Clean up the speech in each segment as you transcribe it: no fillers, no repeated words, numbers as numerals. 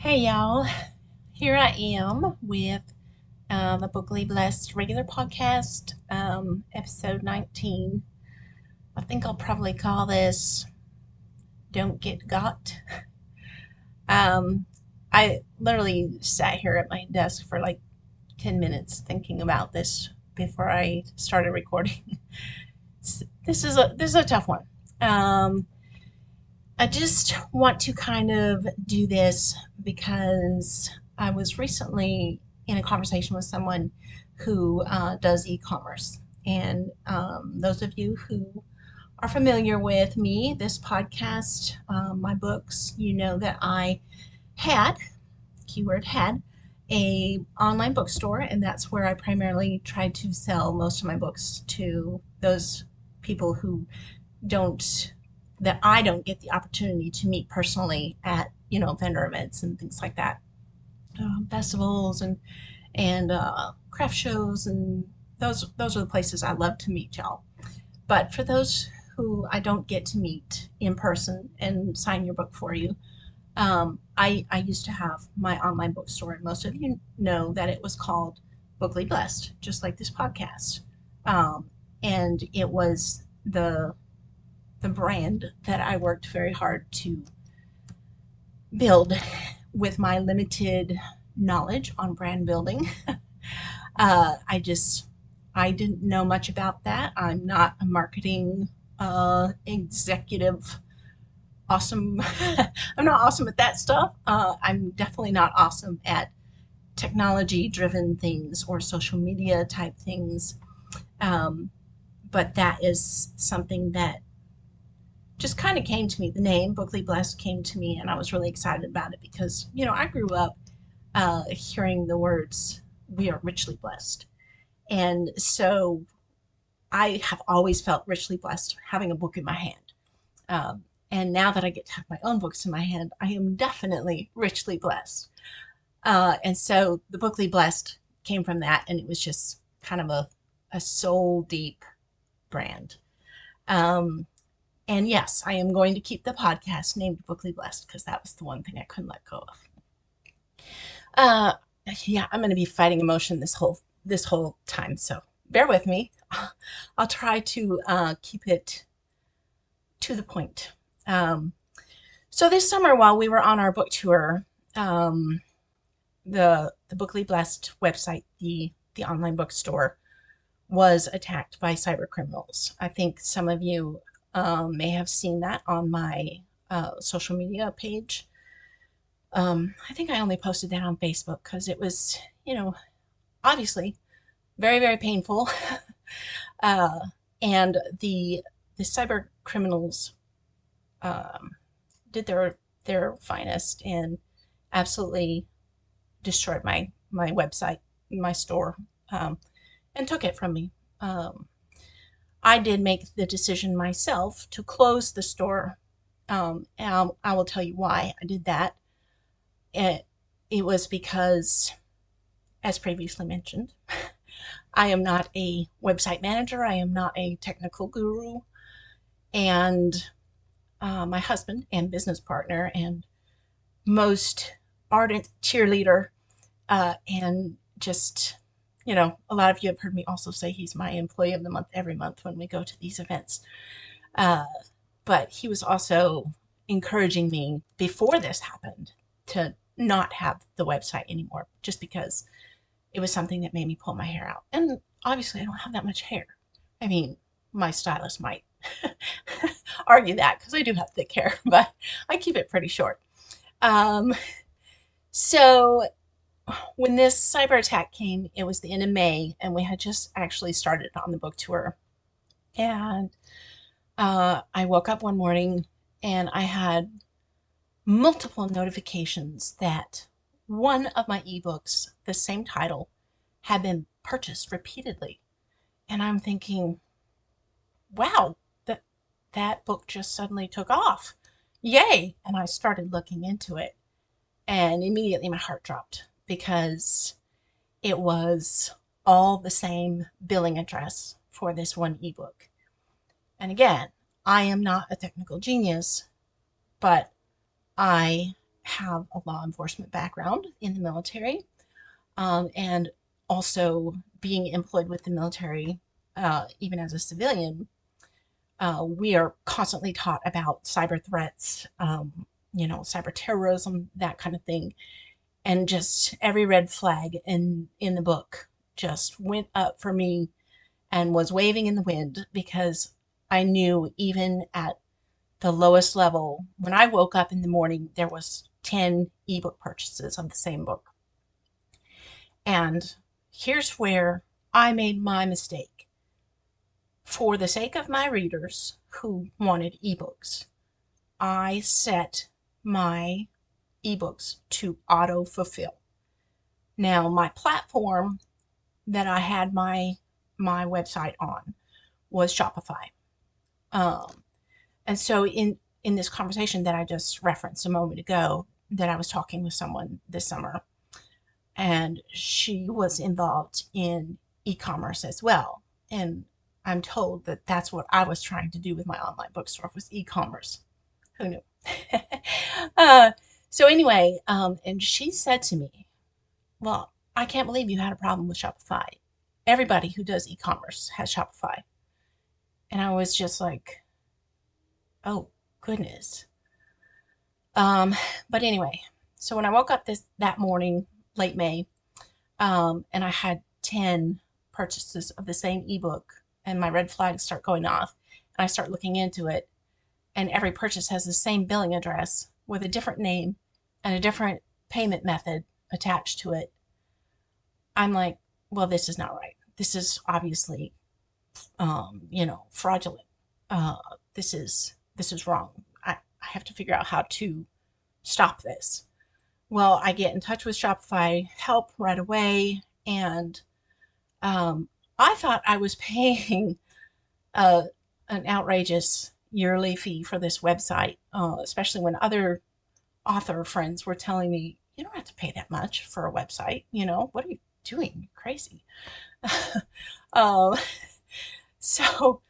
Hey y'all, here I am with the Bookly Blessed regular podcast, episode 19. I think I'll probably call this Don't Get Got. Um, I literally sat here at my desk for like 10 minutes thinking about this before I started recording. This is a tough one. Um, I just want to kind of do this because I was recently in a conversation with someone who does e-commerce. And those of you who are familiar with me, this podcast, my books, you know that I had, keyword had, a online bookstore, and that's where I primarily tried to sell most of my books to those people who don't that I don't get the opportunity to meet personally at vendor events and things like that, festivals and craft shows, and those are the places I love to meet y'all. But for those who I don't get to meet in person and sign your book for you, I used to have my online bookstore, and most of you know that it was called Bookly Blessed, just like this podcast. Um, and it was the brand that I worked very hard to build with my limited knowledge on brand building. I just I didn't know much about that. I'm not a marketing executive. Awesome. I'm not awesome at that stuff. I'm definitely not awesome at technology driven things or social media type things. Um, but that is something that just kind of came to me. The name Bookly Blessed came to me, and I was really excited about it because, I grew up hearing the words, we are richly blessed. And so I have always felt richly blessed having a book in my hand. And now that I get to have my own books in my hand, I am definitely richly blessed. And so the Bookly Blessed came from that, and it was just kind of a soul deep brand. Um, And yes, I am going to keep the podcast named Bookly Blessed because that was the one thing I couldn't let go of. Uh, yeah, I'm going to be fighting emotion this whole time, so bear with me. I'll try to keep it to the point. Um, so this summer, while we were on our book tour, um, the Bookly Blessed website, the online bookstore, was attacked by cyber criminals. I think some of you may have seen that on my social media page. I think I only posted that on Facebook because it was, obviously very, very painful. uh, and the cyber criminals um, did their finest and absolutely destroyed my website, my store, um, and took it from me. Um, I did make the decision myself to close the store. And I will tell you why I did that. It, it was because, as previously mentioned, I am not a website manager. I am not a technical guru. And my husband and business partner and most ardent cheerleader, and just, a lot of you have heard me also say he's my employee of the month every month when we go to these events. Uh, but he was also encouraging me before this happened to not have the website anymore, just because it was something that made me pull my hair out. And obviously, I don't have that much hair. I mean, my stylist might argue that because I do have thick hair, but I keep it pretty short. Um, so when this cyber attack came, it was the end of May, and we had just actually started on the book tour. And I woke up one morning and I had multiple notifications that one of my ebooks, the same title, had been purchased repeatedly. And I'm thinking, wow, that book just suddenly took off. Yay! And I started looking into it, and immediately my heart dropped because it was all the same billing address for this one ebook. And again, I am not a technical genius, but I have a law enforcement background in the military, and also being employed with the military, even as a civilian, we are constantly taught about cyber threats, cyber terrorism, that kind of thing. And just every red flag in the book just went up for me and was waving in the wind, because I knew even at the lowest level, when I woke up in the morning, there was 10 ebook purchases of the same book. And here's where I made my mistake. For the sake of my readers who wanted ebooks, I set my ebooks to auto fulfill. Now, my platform that I had my website on was Shopify. Um, and so in this conversation that I just referenced a moment ago, that I was talking with someone this summer, and she was involved in e-commerce as well. And I'm told that that's what I was trying to do with my online bookstore, was e-commerce. Who knew? uh, so anyway, and she said to me, "Well, I can't believe you had a problem with Shopify. Everybody who does e-commerce has Shopify." And I was just like, "Oh goodness." Um, but anyway, so when I woke up that morning, late May, and I had 10 purchases of the same ebook, and my red flags start going off, and I start looking into it, and every purchase has the same billing address with a different name and a different payment method attached to it. I'm like, well, this is not right. This is obviously, fraudulent. Uh, this is wrong. I have to figure out how to stop this. Well, I get in touch with Shopify help right away, and um, I thought I was paying uh, an outrageous yearly fee for this website, especially when other author friends were telling me, "You don't have to pay that much for a website. What are you doing? You're crazy." um, so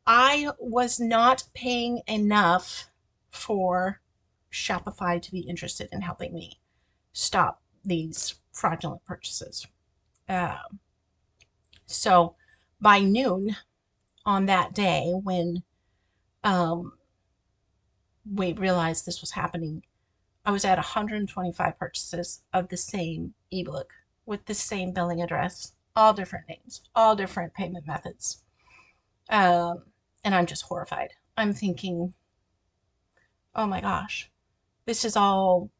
I was not paying enough for Shopify to be interested in helping me stop these fraudulent purchases. Um, so by noon on that day, when um, we realized this was happening, I was at 125 purchases of the same ebook with the same billing address, all different names, all different payment methods. Um, and I'm just horrified. I'm thinking, oh my gosh, this is all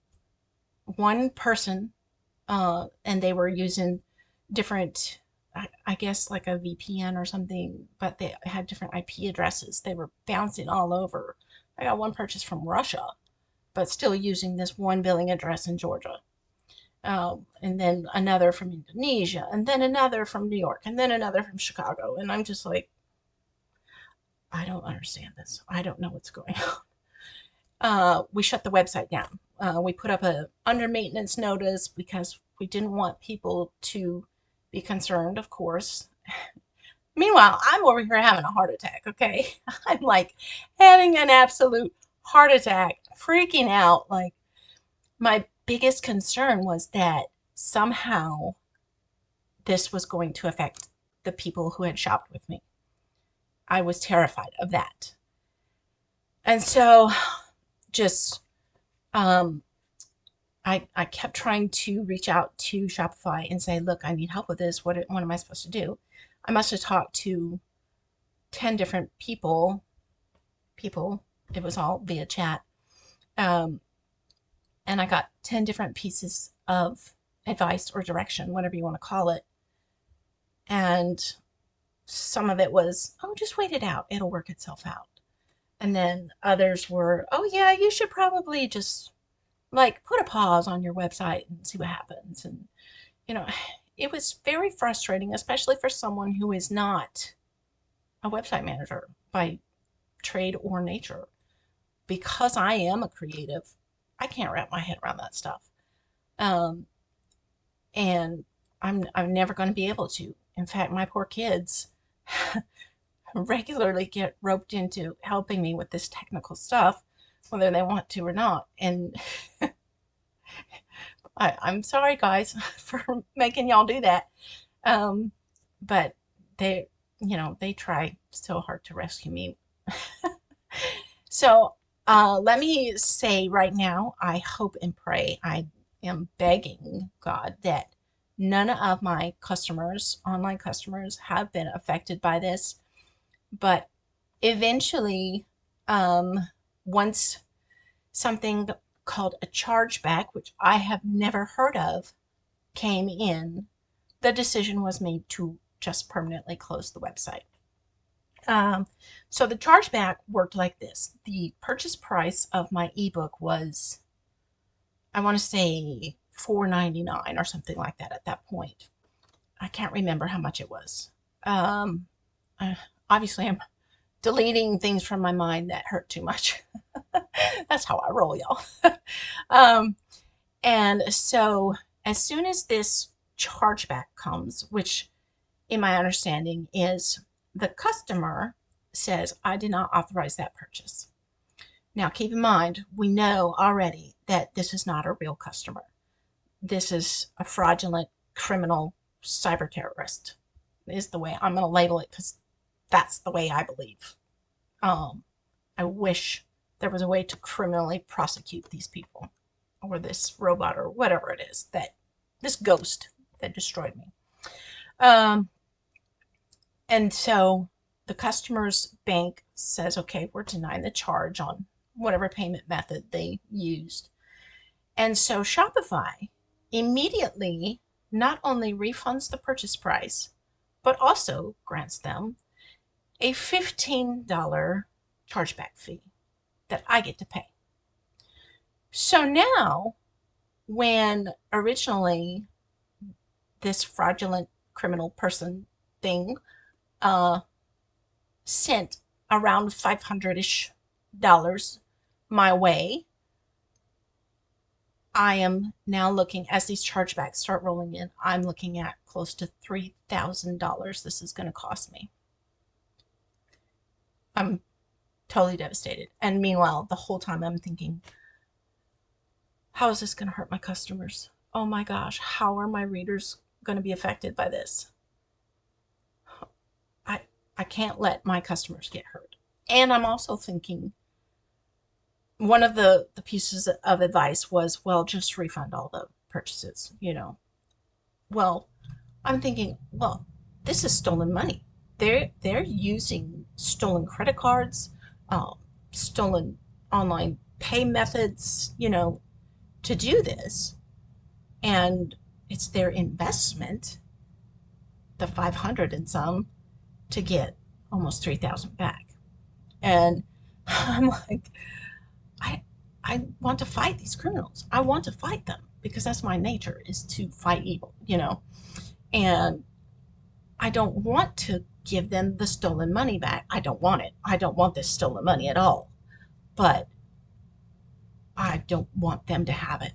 one person, and they were using different, I guess like a VPN or something, but they had different IP addresses. They were bouncing all over. I got one purchase from Russia, but still using this one billing address in Georgia. And then another from Indonesia, and then another from New York, and then another from Chicago. And I'm just like, I don't understand this. I don't know what's going on. We shut the website down. We put up a under maintenance notice because we didn't want people to be concerned, of course. Meanwhile, I'm over here having a heart attack, okay? I'm like having an absolute heart attack, freaking out. Like, my biggest concern was that somehow this was going to affect the people who had shopped with me. I was terrified of that. And so just um, I kept trying to reach out to Shopify and say, look, I need help with this. What am I supposed to do? I must have talked to 10 different people. It was all via chat. Um, and I got 10 different pieces of advice or direction, whatever you want to call it. And some of it was, oh, just wait it out. It'll work itself out. And then others were, oh, yeah, you should probably just like put a pause on your website and see what happens. And, you know, it was very frustrating, especially for someone who is not a website manager by trade or nature. Because I am a creative, I can't wrap my head around that stuff. Um, and I'm never going to be able to. In fact, my poor kids regularly get roped into helping me with this technical stuff whether they want to or not. And I'm sorry, guys, for making y'all do that. Um, but they, they try so hard to rescue me. So let me say right now, I hope and pray, I am begging God that none of my customers, online customers, have been affected by this. But eventually, um, once something called a chargeback, which I have never heard of, came in, the decision was made to just permanently close the website. Um, so the chargeback worked like this. The purchase price of my ebook was, I want to say, $4.99 or something like that at that point. I can't remember how much it was. Um, uh, Obviously, I'm deleting things from my mind that hurt too much. That's how I roll, y'all. um, and so, as soon as this chargeback comes, which in my understanding is the customer says, I did not authorize that purchase. Now, keep in mind, we know already that this is not a real customer. This is a fraudulent criminal cyber terrorist, is the way I'm going to label it because that's the way I believe. Um, I wish there was a way to criminally prosecute these people or this robot or whatever it is that this ghost that destroyed me. Um, And so the customer's bank says, okay, we're denying the charge on whatever payment method they used. And so Shopify immediately not only refunds the purchase price, but also grants them a $15 chargeback fee that I get to pay. So now, when originally this fraudulent criminal person thing uh, sent around 500-ish dollars my way, I am now looking, as these chargebacks start rolling in, I'm looking at close to $3,000 this is going to cost me. I'm totally devastated. And meanwhile, the whole time I'm thinking, how is this going to hurt my customers? Oh my gosh, how are my readers going to be affected by this? I I can't let my customers get hurt. And I'm also thinking, one of the pieces of advice was, well, just refund all the purchases. Well, I'm thinking, well, this is stolen money. They're using stolen credit cards, um, stolen online pay methods, to do this, and it's their investment, the 500 and some, to get almost 3,000 back. And I'm like, I I want to fight these criminals. I want to fight them because that's my nature, is to fight evil. And I don't want to give them the stolen money back. I don't want it. I don't want this stolen money at all. But I don't want them to have it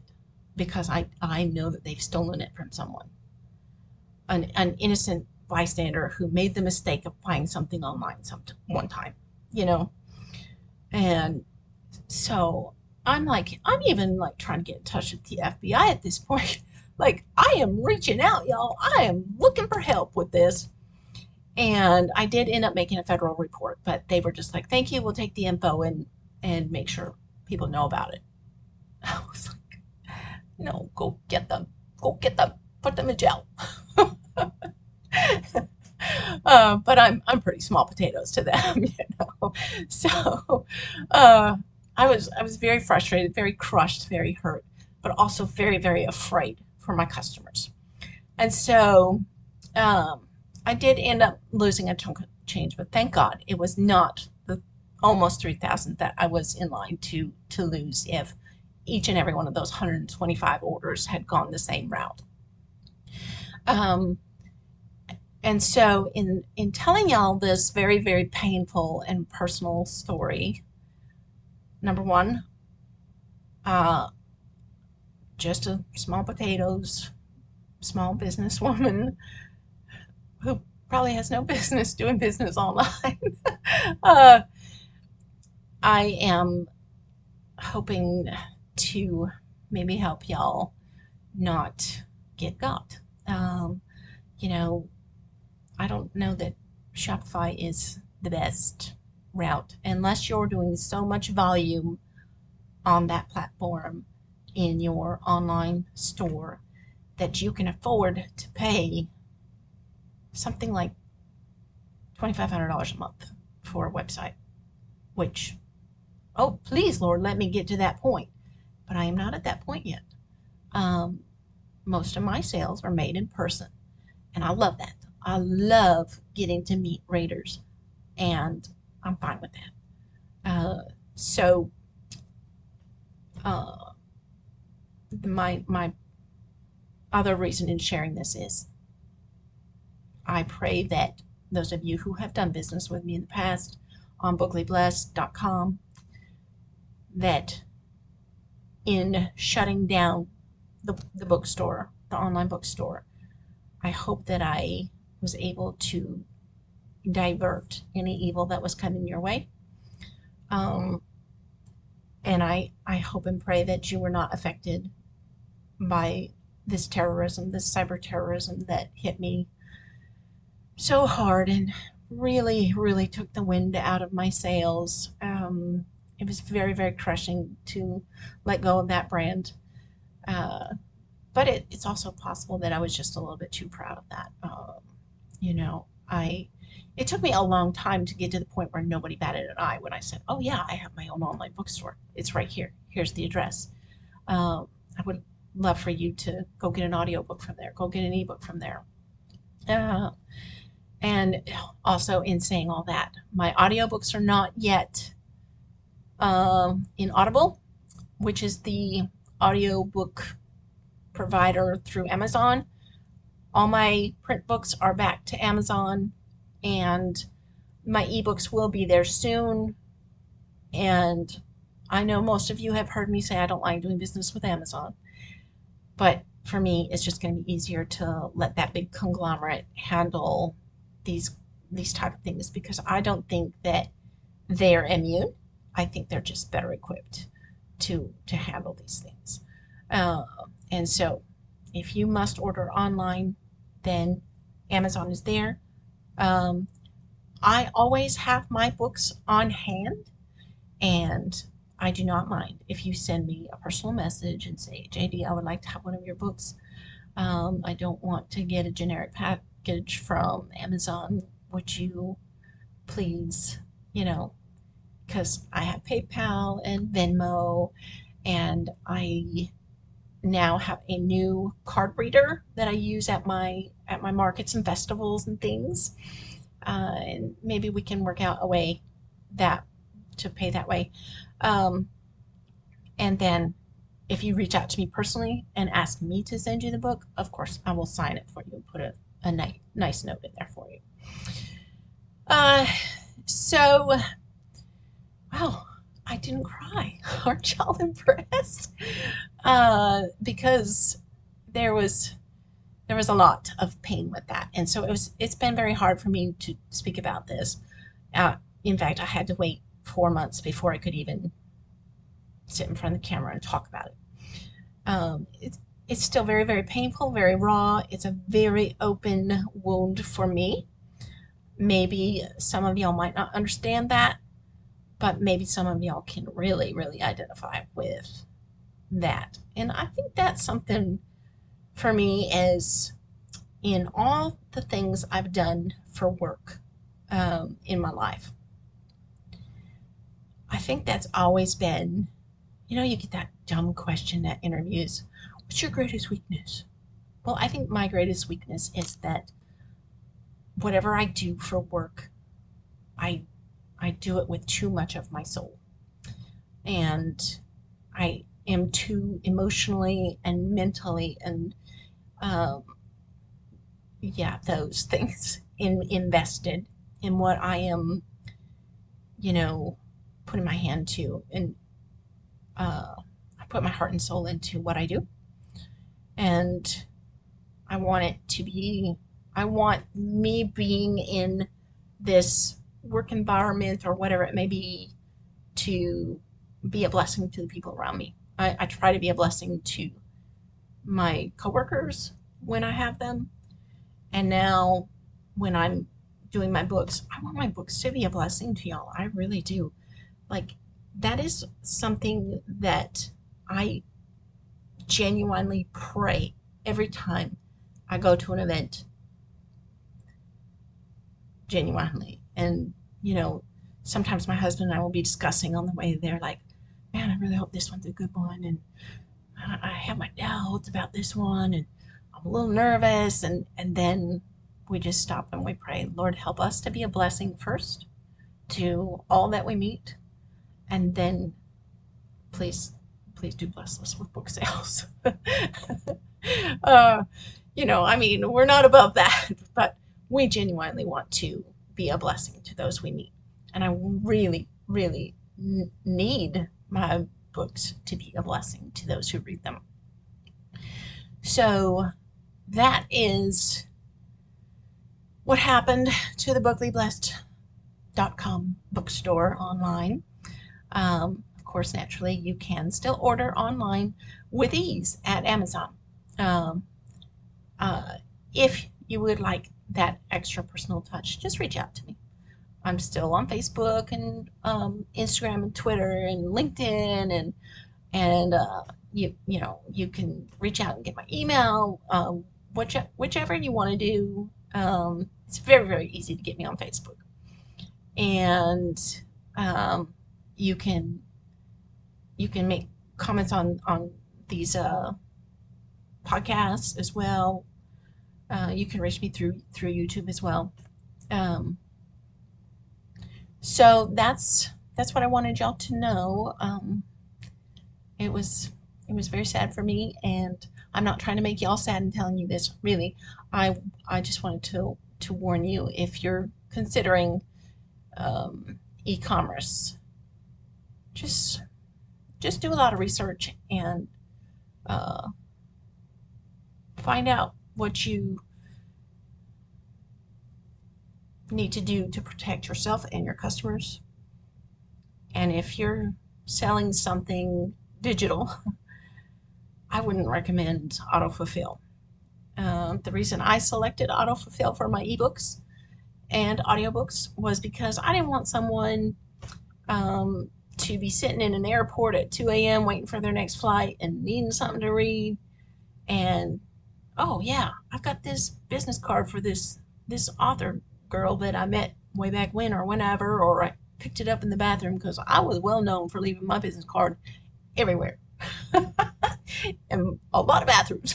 because I know that they've stolen it from someone. An innocent bystander who made the mistake of buying something online one time, you know? And so I'm even like trying to get in touch with the FBI at this point. Like, I am reaching out, y'all. I am looking for help with this. And I did end up making a federal report, but they were just like, thank you, we'll take the info and make sure people know about it. I was like, no, go get them. Go get them. Put them in jail. But I'm pretty small potatoes to them, you know. So uh, I was very frustrated, very crushed, very hurt, but also very, very afraid for my customers. And so um, I did end up losing a chunk of change, but thank God it was not the almost 3,000 that I was in line to lose if each and every one of those 125 orders had gone the same route. Um, and so in telling y'all this very, very painful and personal story, number one, uh, just a small potatoes, small businesswoman who probably has no business doing business online. uh, I am hoping to maybe help y'all not get got. You know, I don't know that Shopify is the best route unless you're doing so much volume on that platform in your online store that you can afford to pay something like $2,500 a month for a website, which, oh, please, Lord, let me get to that point. But I am not at that point yet. Um, Most of my sales are made in person, and I love that. I love getting to meet readers, and I'm fine with that. So, uh, my other reason in sharing this is I pray that those of you who have done business with me in the past on booklyblessed.com, that in shutting down the bookstore, the online bookstore, I hope that I was able to divert any evil that was coming your way. Um, and I hope and pray that you were not affected by this terrorism, this cyber terrorism that hit me so hard and really, really took the wind out of my sails. It was very, very crushing to let go of that brand. Uh, but it's also possible that I was just a little bit too proud of that. You know, it took me a long time to get to the point where nobody batted an eye when I said, "Oh yeah, I have my own online bookstore. It's right here. Here's the address." I would love for you to go get an audiobook from there, go get an ebook from there. Uh, and also, in saying all that, my audiobooks are not yet in Audible, which is the audiobook provider through Amazon. All my print books are back to Amazon, and my ebooks will be there soon. And I know most of you have heard me say I don't like doing business with Amazon, but for me, it's just going to be easier to let that big conglomerate handle these these type of things because I don't think that they're immune. I think they're just better equipped to handle these things. Uh, and so, if you must order online, then Amazon is there. Um, I always have my books on hand, and I do not mind if you send me a personal message and say, JD, I would like to have one of your books. I don't want to get a generic package from Amazon. Would you please, you know, because I have PayPal and Venmo, and I now have a new card reader that I use at my markets and festivals and things. And maybe we can work out a way that to pay that way. Um, and then if you reach out to me personally and ask me to send you the book, of course I will sign it for you and put a nice note in there for you. Uh, so, wow, I didn't cry. Aren't y'all impressed? Because there was there was a lot of pain with that, and so it's been very hard for me to speak about this. Uh, in fact, I had to wait 4 months before I could even sit in front of the camera and talk about it. It's still very, very painful, very raw. It's a very open wound for me. Maybe some of y'all might not understand that, but maybe some of y'all can really, really identify with that. And I think that's something for me is in all the things I've done for work in my life. I think that's always been, you get that dumb question at interviews, what's your greatest weakness? Well, I think my greatest weakness is that whatever I do for work, I I do it with too much of my soul. And I am too emotionally and mentally and um, yeah, those things invested in what I am, you know, putting my hand to, and I put my heart and soul into what I do, and I want it to be, I want me being in this work environment or whatever it may be to be a blessing to the people around me. I try to be a blessing to my coworkers when I have them. And now when I'm doing my books, I want my books to be a blessing to y'all. I really do. Like, that is something that I genuinely pray every time I go to an event, genuinely. And, you know, sometimes my husband and I will be discussing on the way there, like, man, I really hope this one's a good one. And I have my doubts about this one. And I'm a little nervous. And then we just stop and we pray, Lord, help us to be a blessing first to all that we meet. And then please, please do bless us with book sales. uh, I mean, we're not above that, but we genuinely want to be a blessing to those we meet. And I really, really need my books to be a blessing to those who read them. So that is what happened to the booklyblessed.com bookstore online. Of course, naturally, you can still order online with ease at Amazon. Um, if you would like that extra personal touch, just reach out to me. I'm still on Facebook and Instagram and Twitter and LinkedIn and you can reach out and get my email, whichever you want to do. It's very, very easy to get me on Facebook, and um, you can make comments on these podcasts as well. You can reach me through YouTube as well. Um, so that's what I wanted y'all to know. It was very sad for me, and I'm not trying to make y'all sad in telling you this. Really, I just wanted to warn you, if you're considering e-commerce, just do a lot of research and uh, find out what you need to do to protect yourself and your customers. And if you're selling something digital, I wouldn't recommend autofulfill. The reason I selected autofulfill for my ebooks and audiobooks was because I didn't want someone to be sitting in an airport at 2 a.m. waiting for their next flight and needing something to read. And oh yeah, I've got this business card for this author girl that I met way back when or whenever, or I picked it up in the bathroom because I was well known for leaving my business card everywhere and a lot of bathrooms.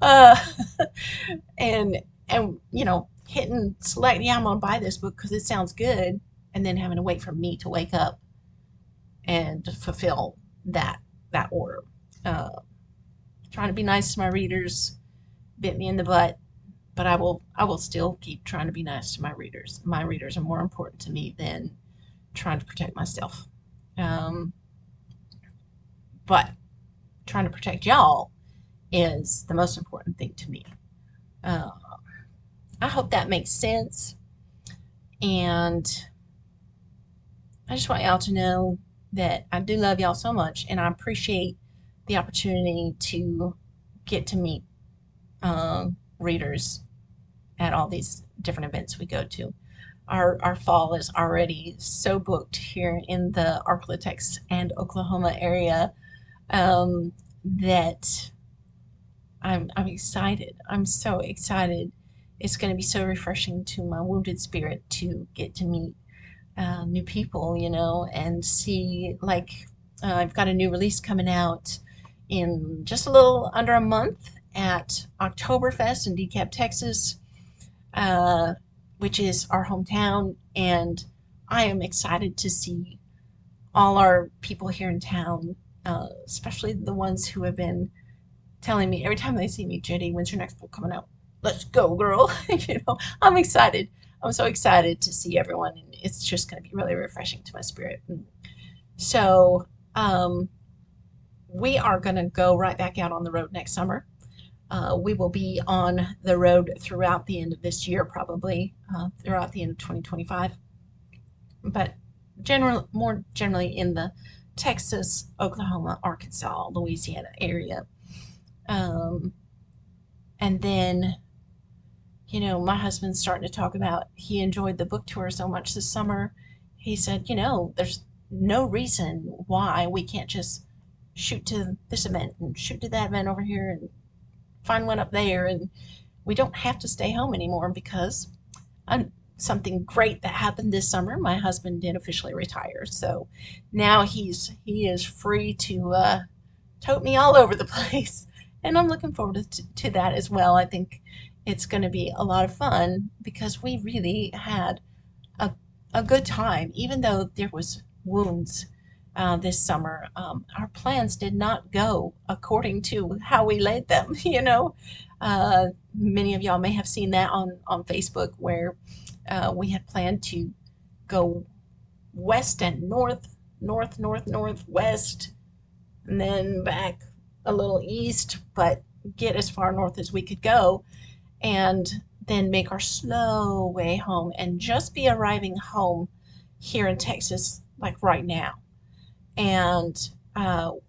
uh, and hitting select, yeah, I'm gonna buy this book because it sounds good, and then having to wait for me to wake up and fulfill that order. Uh, Trying to be nice to my readers bit me in the butt, but I will still keep trying to be nice to my readers. My readers are more important to me than trying to protect myself. Um, but trying to protect y'all is the most important thing to me. Uh, I hope that makes sense, and I just want y'all to know that I do love y'all so much, and I appreciate the opportunity to get to meet readers at all these different events we go to. Our fall is already so booked here in the Arklatex and Oklahoma area, that I'm excited. I'm so excited. It's going to be so refreshing to my wounded spirit to get to meet new people, and see, like, I've got a new release coming out in just a little under a month at Oktoberfest in DeKalb, Texas, uh, which is our hometown, and I am excited to see all our people here in town, especially the ones who have been telling me every time they see me, Jenny, when's your next book coming out? Let's go, girl. I'm excited. I'm so excited to see everyone, and it's just going to be really refreshing to my spirit. So, we are going to go right back out on the road next summer. We will be on the road throughout the end of this year, probably throughout the end of 2025. But more generally in the Texas, Oklahoma, Arkansas, Louisiana area. Um, and then, my husband's starting to talk about he enjoyed the book tour so much this summer. He said, there's no reason why we can't just shoot to this event and shoot to that event over here and find one up there. And we don't have to stay home anymore because something great that happened this summer. My husband did officially retire, so now he is free to tote me all over the place, and I'm looking forward to that as well. I think it's going to be a lot of fun because we really had a, a good time, even though there was wounds this summer. Our plans did not go according to how we laid them. Many of y'all may have seen that on Facebook where we had planned to go west and north, north, north, northwest, and then back a little east, but get as far north as we could go, and then make our slow way home and just be arriving home here in Texas like right now. And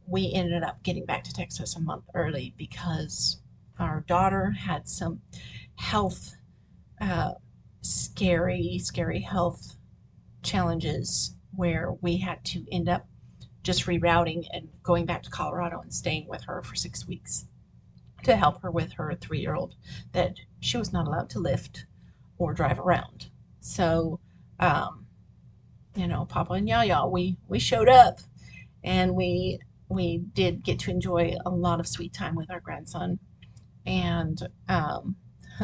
we ended up getting back to Texas a month early because our daughter had some health, uh, scary health challenges where we had to end up just rerouting and going back to Colorado and staying with her for 6 weeks to help her with her 3-year-old that she was not allowed to lift or drive around. So, um, Papa and Yaya, we showed up and we did get to enjoy a lot of sweet time with our grandson and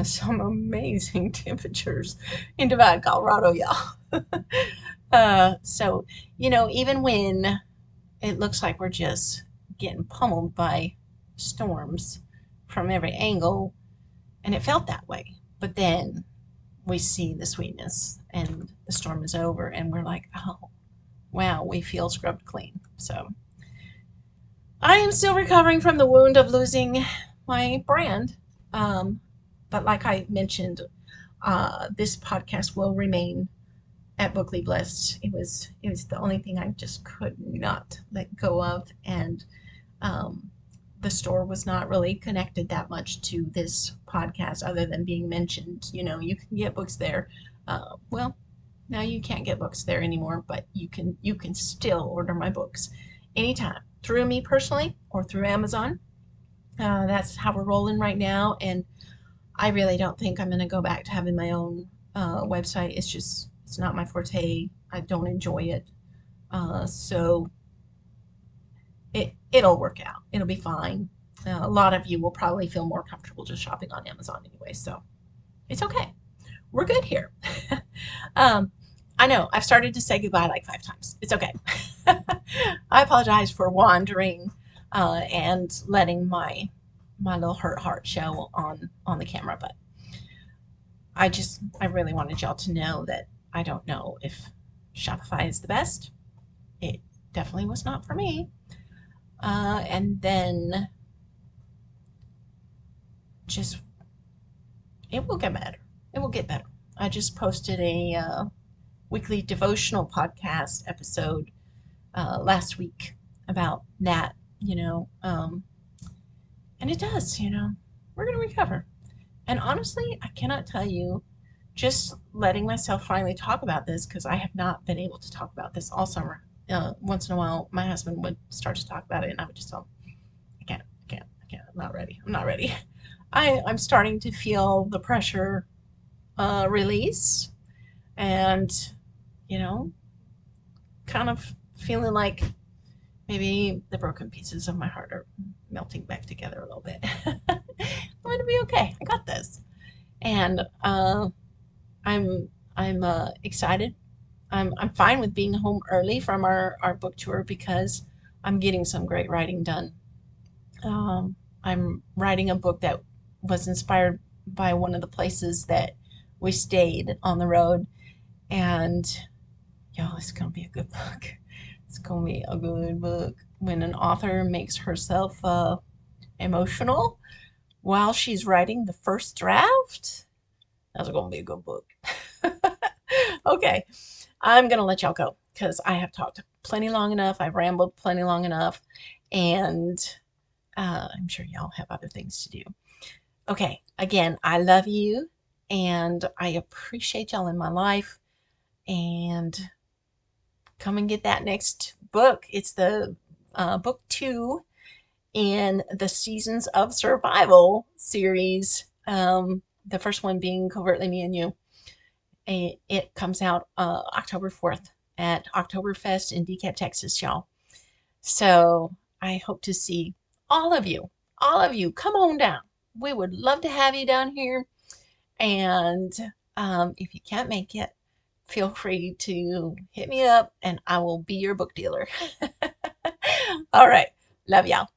some amazing temperatures in Divide, Colorado, y'all. So, even when it looks like we're just getting pummeled by storms from every angle, and it felt that way. But then we see the sweetness, and the storm is over, and we're like, oh, wow, we feel scrubbed clean. So I am still recovering from the wound of losing my brand. Um, but like I mentioned, this podcast will remain at Bookly Blessed. It was the only thing I just could not let go of, and um, the store was not really connected that much to this podcast, other than being mentioned. You can get books there. Well, now you can't get books there anymore, but you can still order my books anytime through me personally or through Amazon. That's how we're rolling right now, and I really don't think I'm going to go back to having my own website. It's not my forte. I don't enjoy it. So it'll work out. It'll be fine. A lot of you will probably feel more comfortable just shopping on Amazon anyway, so it's okay. We're good here. um, I know I've started to say goodbye like 5 times. It's okay. I apologize for wandering and letting my little hurt heart show on the camera, but I really wanted y'all to know that I don't know if Shopify is the best. It definitely was not for me. And then just it will get better. It will get better. I just posted a weekly devotional podcast episode last week about that, and it does, we're going to recover. And honestly, I cannot tell you, just letting myself finally talk about this, because I have not been able to talk about this all summer. Once in a while, my husband would start to talk about it, and I would just tell him, I can't, I'm not ready. I'm not ready. I'm starting to feel the pressure release, and, you know, kind of feeling like maybe the broken pieces of my heart are melting back together a little bit. I'm going to be okay. I got this. And I'm excited. I'm fine with being home early from our book tour because I'm getting some great writing done. I'm writing a book that was inspired by one of the places that we stayed on the road, and y'all, it's gonna be a good book. It's gonna be a good book. When an author makes herself emotional while she's writing the first draft, that's gonna be a good book. Okay. I'm going to let y'all go because I have talked plenty long enough. I've rambled plenty long enough. And I'm sure y'all have other things to do. Okay, again, I love you and I appreciate y'all in my life. And come and get that next book. It's the book 2 in the Seasons of Survival series. The first one being Covertly Me and You. It comes out October 4th at Oktoberfest in DeKalb, Texas, y'all. So I hope to see all of you. All of you, come on down. We would love to have you down here. And if you can't make it, feel free to hit me up and I will be your book dealer. All right. Love y'all.